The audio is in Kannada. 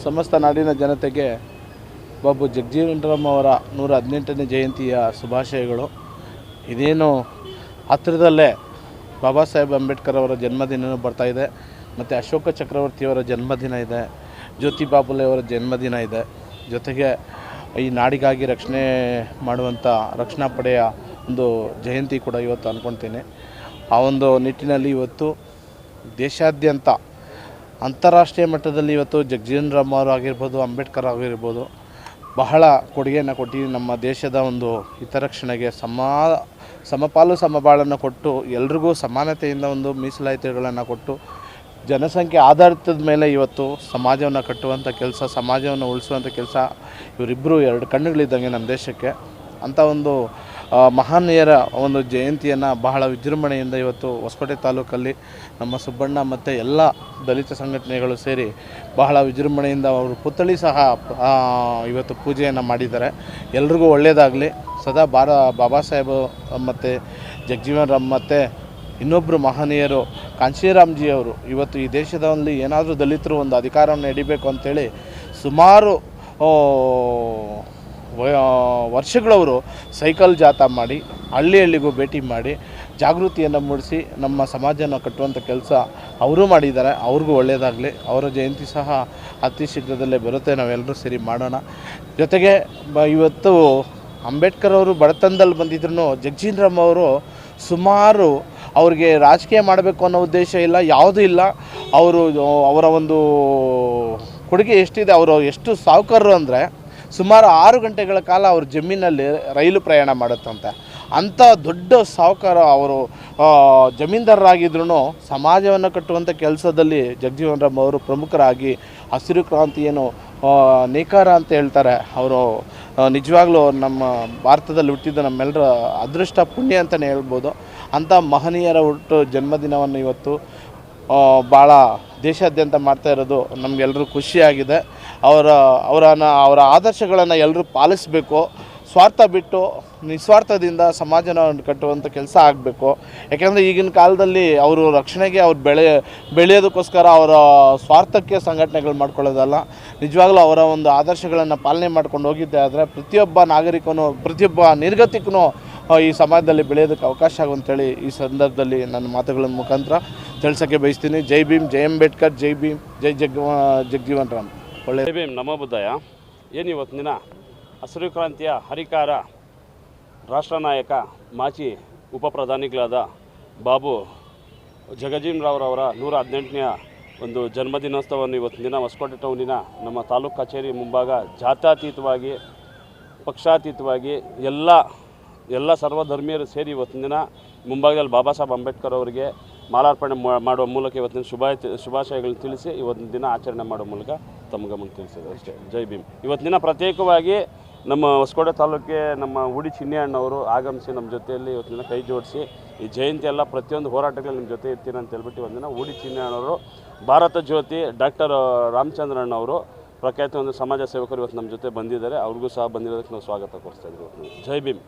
ಸಮಸ್ತ ನಾಡಿನ ಜನತೆಗೆ ಬಾಬು ಜಗಜೀವನ್ ರಾಮ್ ಅವರ 118ನೇ ಜಯಂತಿಯ ಶುಭಾಶಯಗಳು. ಇದೇನು ಹತ್ತಿರದಲ್ಲೇ ಬಾಬಾ ಸಾಹೇಬ್ ಅಂಬೇಡ್ಕರ್ ಅವರ ಜನ್ಮದಿನ ಬರ್ತಾಯಿದೆ, ಮತ್ತು ಅಶೋಕ ಚಕ್ರವರ್ತಿಯವರ ಜನ್ಮದಿನ ಇದೆ, ಜ್ಯೋತಿ ಬಾಪುಲೆ ಅವರ ಜನ್ಮದಿನ ಇದೆ. ಜೊತೆಗೆ ಈ ನಾಡಿಗಾಗಿ ರಕ್ಷಣೆ ಮಾಡುವಂಥ ರಕ್ಷಣಾ ಪಡೆಯ ಒಂದು ಜಯಂತಿ ಕೂಡ ಇವತ್ತು ಅಂದ್ಕೊಳ್ತೀನಿ. ಆ ಒಂದು ನಿಟ್ಟಿನಲ್ಲಿ ಇವತ್ತು ದೇಶಾದ್ಯಂತ ಅಂತಾರಾಷ್ಟ್ರೀಯ ಮಟ್ಟದಲ್ಲಿ ಇವತ್ತು ಜಗಜೀವನ್ ರಾಮ್ ಅವರು ಆಗಿರ್ಬೋದು, ಅಂಬೇಡ್ಕರ್ ಆಗಿರ್ಬೋದು, ಬಹಳ ಕೊಡುಗೆಯನ್ನು ಕೊಟ್ಟು ನಮ್ಮ ದೇಶದ ಒಂದು ಹಿತರಕ್ಷಣೆಗೆ ಸಮಪಾಲು ಸಮಬಾಳನ್ನು ಕೊಟ್ಟು ಎಲ್ರಿಗೂ ಸಮಾನತೆಯಿಂದ ಒಂದು ಮೀಸಲಾತಿಗಳನ್ನು ಕೊಟ್ಟು ಜನಸಂಖ್ಯೆ ಆಧಾರಿತದ ಮೇಲೆ ಇವತ್ತು ಸಮಾಜವನ್ನು ಕಟ್ಟುವಂಥ ಕೆಲಸ, ಸಮಾಜವನ್ನು ಉಳಿಸುವಂಥ ಕೆಲಸ, ಇವರಿಬ್ಬರು ಎರಡು ಕಣ್ಣುಗಳಿದ್ದಂಗೆ ನಮ್ಮ ದೇಶಕ್ಕೆ. ಅಂಥ ಒಂದು ಮಹನೀಯರ ಒಂದು ಜಯಂತಿಯನ್ನು ಬಹಳ ವಿಜೃಂಭಣೆಯಿಂದ ಇವತ್ತು ಹೊಸಕೋಟೆ ತಾಲೂಕಲ್ಲಿ ನಮ್ಮ ಸುಬ್ಬಣ್ಣ ಮತ್ತು ಎಲ್ಲ ದಲಿತ ಸಂಘಟನೆಗಳು ಸೇರಿ ಬಹಳ ವಿಜೃಂಭಣೆಯಿಂದ ಅವರು ಪುತ್ಥಳಿ ಸಹ ಇವತ್ತು ಪೂಜೆಯನ್ನು ಮಾಡಿದ್ದಾರೆ. ಎಲ್ರಿಗೂ ಒಳ್ಳೆಯದಾಗಲಿ. ಸದಾ ಬಾಬಾ ಸಾಹೇಬ್ ಮತ್ತು ಜಗಜೀವನ್ ರಾಮ್ ಮತ್ತು ಇನ್ನೊಬ್ಬರು ಮಹನೀಯರು ಕಾಂಶೀರಾಮ್ಜಿ ಅವರು ಇವತ್ತು ಈ ದೇಶದಲ್ಲಿ ಏನಾದರೂ ದಲಿತರು ಒಂದು ಅಧಿಕಾರವನ್ನು ಹಿಡಿಬೇಕು ಅಂಥೇಳಿ ಸುಮಾರು ವರ್ಷಗಳವರು ಸೈಕಲ್ ಜಾಥಾ ಮಾಡಿ ಹಳ್ಳಿಗೂ ಭೇಟಿ ಮಾಡಿ ಜಾಗೃತಿಯನ್ನು ಮೂಡಿಸಿ ನಮ್ಮ ಸಮಾಜನ ಕಟ್ಟುವಂಥ ಕೆಲಸ ಅವರು ಮಾಡಿದ್ದಾರೆ. ಅವ್ರಿಗೂ ಒಳ್ಳೆಯದಾಗಲಿ. ಅವರ ಜಯಂತಿ ಸಹ ಅತಿ ಶೀಘ್ರದಲ್ಲೇ ಬರುತ್ತೆ, ನಾವೆಲ್ಲರೂ ಸೇರಿ ಮಾಡೋಣ. ಜೊತೆಗೆ ಇವತ್ತು ಅಂಬೇಡ್ಕರ್ ಅವರು ಬಡತನದಲ್ಲಿ ಬಂದಿದ್ರು, ಜಗಜೀವನ್ ರಾಮ್ ಅವರು ಸುಮಾರು ಅವ್ರಿಗೆ ರಾಜಕೀಯ ಮಾಡಬೇಕು ಅನ್ನೋ ಉದ್ದೇಶ ಇಲ್ಲ, ಯಾವುದೂ ಇಲ್ಲ. ಅವರ ಒಂದು ಕೊಡುಗೆ ಎಷ್ಟಿದೆ, ಅವರು ಎಷ್ಟು ಸಾಹುಕಾರರು ಅಂದರೆ ಸುಮಾರು 6 ಗಂಟೆಗಳ ಕಾಲ ಅವ್ರ ಜಮೀನಲ್ಲಿ ರೈಲು ಪ್ರಯಾಣ ಮಾಡುತ್ತಂತೆ. ಅಂಥ ದೊಡ್ಡ ಸಾಹುಕಾರ ಅವರು. ಜಮೀನ್ದಾರರಾಗಿದ್ರೂ ಸಮಾಜವನ್ನು ಕಟ್ಟುವಂಥ ಕೆಲಸದಲ್ಲಿ ಜಗಜೀವನ್ ರಾಮ್ ಅವರು ಪ್ರಮುಖರಾಗಿ ಹಸಿರು ಕ್ರಾಂತಿ ಏನು ನೇಕಾರ ಅಂತ ಹೇಳ್ತಾರೆ, ಅವರು ನಿಜವಾಗ್ಲೂ ನಮ್ಮ ಭಾರತದಲ್ಲಿ ಹುಟ್ಟಿದ ನಮ್ಮೆಲ್ಲರ ಅದೃಷ್ಟ ಪುಣ್ಯ ಅಂತಲೇ ಹೇಳ್ಬೋದು. ಅಂಥ ಮಹನೀಯರ ಜನ್ಮದಿನವನ್ನು ಇವತ್ತು ಭಾಳ ದೇಶಾದ್ಯಂತ ಮಾಡ್ತಾ ಇರೋದು ನಮಗೆಲ್ಲರೂ ಖುಷಿಯಾಗಿದೆ. ಅವರ ಆದರ್ಶಗಳನ್ನು ಎಲ್ಲರೂ ಪಾಲಿಸಬೇಕು. ಸ್ವಾರ್ಥ ಬಿಟ್ಟು ನಿಸ್ವಾರ್ಥದಿಂದ ಸಮಾಜನ ಕಟ್ಟುವಂಥ ಕೆಲಸ ಆಗಬೇಕು. ಯಾಕೆಂದರೆ ಈಗಿನ ಕಾಲದಲ್ಲಿ ಅವರು ರಕ್ಷಣೆಗೆ ಬೆಳೆಯೋದಕ್ಕೋಸ್ಕರ ಅವರ ಸ್ವಾರ್ಥಕ್ಕೆ ಸಂಘಟನೆಗಳು ಮಾಡ್ಕೊಳ್ಳೋದಲ್ಲ, ನಿಜವಾಗ್ಲೂ ಅವರ ಒಂದು ಆದರ್ಶಗಳನ್ನು ಪಾಲನೆ ಮಾಡ್ಕೊಂಡು ಹೋಗಿದ್ದೆ ಆದರೆ ಪ್ರತಿಯೊಬ್ಬ ನಾಗರಿಕನು, ಪ್ರತಿಯೊಬ್ಬ ನಿರ್ಗತಿಕನೂ ಈ ಸಮಾಜದಲ್ಲಿ ಬೆಳೆಯೋದಕ್ಕೆ ಅವಕಾಶ ಆಗುವಂಥೇಳಿ ಈ ಸಂದರ್ಭದಲ್ಲಿ ನನ್ನ ಮಾತುಗಳ ಮುಖಾಂತರ ತಿಳಿಸೋಕ್ಕೆ ಬಯಸ್ತೀನಿ. ಜೈ ಭೀಮ್, ಜೈ ಅಂಬೇಡ್ಕರ್, ಜೈ ಭೀಮ್, ಜೈ ಜಗಜೀವನ್ ರಾಮ್. ಜೈ ಭೀಮ್, ನಮೋ ಬುದ್ಧಾಯ. ಏನು ಇವತ್ತಿನ ದಿನ ಹಸಿರು ಕ್ರಾಂತಿಯ ಹರಿಕಾರ, ರಾಷ್ಟ್ರ ನಾಯಕ, ಮಾಜಿ ಉಪ ಪ್ರಧಾನಿಗಳಾದ ಬಾಬು ಜಗಜೀವನ್ ರಾವ್ರವರ 118ನೇ ಒಂದು ಜನ್ಮದಿನೋತ್ಸವವನ್ನು ಇವತ್ತಿನ ದಿನ ಹೊಸಕೋಟೆ ಟೌನಿನ ನಮ್ಮ ತಾಲೂಕು ಕಚೇರಿ ಮುಂಭಾಗ ಜಾತ್ಯತೀತವಾಗಿ, ಪಕ್ಷಾತೀತವಾಗಿ ಎಲ್ಲ ಸರ್ವಧರ್ಮೀಯರು ಸೇರಿ ಇವತ್ತಿನ ದಿನ ಮುಂಭಾಗದಲ್ಲಿ ಬಾಬಾ ಸಾಹೇಬ್ ಅಂಬೇಡ್ಕರ್ ಅವರಿಗೆ ಮಾಲಾರ್ಪಣೆ ಮಾಡುವ ಮೂಲಕ ಇವತ್ತಿನ ಶುಭಾಶಯಗಳನ್ನು ತಿಳಿಸಿ ಇವತ್ತಿನ ದಿನ ಆಚರಣೆ ಮಾಡುವ ಮೂಲಕ ತಮ್ಮ ಗಮನ ತಿಳಿಸಿದೆ ಅಷ್ಟೇ. ಜೈ ಭೀಮ್. ಇವತ್ತಿನ ದಿನ ಪ್ರತ್ಯೇಕವಾಗಿ ನಮ್ಮ ಹೊಸಕೋಟೆ ತಾಲೂಕಿಗೆ ನಮ್ಮ ಉಡಿ ಚಿನ್ನಿಯಣ್ಣವರು ಆಗಮಿಸಿ ನಮ್ಮ ಜೊತೆಯಲ್ಲಿ ಇವತ್ತಿನ ಕೈ ಜೋಡಿಸಿ ಈ ಜಯಂತಿ ಎಲ್ಲ ಪ್ರತಿಯೊಂದು ಹೋರಾಟಗಳಲ್ಲಿ ನಿಮ್ಮ ಜೊತೆ ಇರ್ತೀನಿ ಅಂತ ಹೇಳ್ಬಿಟ್ಟು ಇವತ್ತಿನ ಉಡಿ ಚಿನ್ನಿಯಣ್ಣವರು, ಭಾರತ ಜ್ಯೋತಿ ಡಾಕ್ಟರ್ ರಾಮಚಂದ್ರಣ್ಣವರು, ಪ್ರಖ್ಯಾತ ಒಂದು ಸಮಾಜ ಸೇವಕರು ಇವತ್ತು ನಮ್ಮ ಜೊತೆ ಬಂದಿದ್ದಾರೆ. ಅವ್ರಿಗೂ ಸಹ ಬಂದಿರೋದಕ್ಕೆ ನಾವು ಸ್ವಾಗತ ಕೋರ್ತಾ ಇದ್ದೀವಿ. ಜೈ ಭೀಮ್.